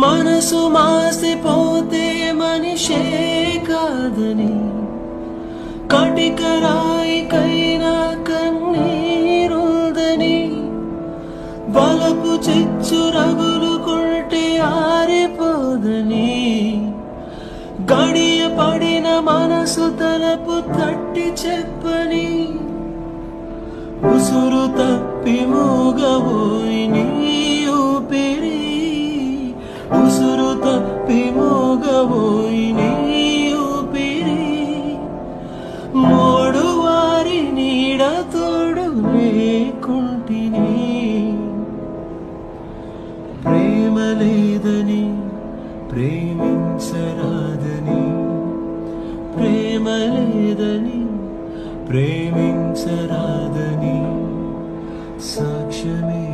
మనసు మాసిపోతే మనిషే కాదని, కటికరాయికైనా కన్నీరుందని, బలపు చిచ్చు రగులుకుంటే ఆరిపోదని, గడియ పడిన మనసు తలపు తట్టి చెప్పని, ఉసురు తప్పి మూగబోయి నీ ఊపిరి, ఉసురు తప్పి మూగబోయి నీ ఊపిరి, మోడు వారి నీడ తోడు లేకుంటిని, ప్రేమ లేదని ప్రేమించరాదని, ప్రేమ లేదని ప్రేమించరాదని సాక్ష్యమే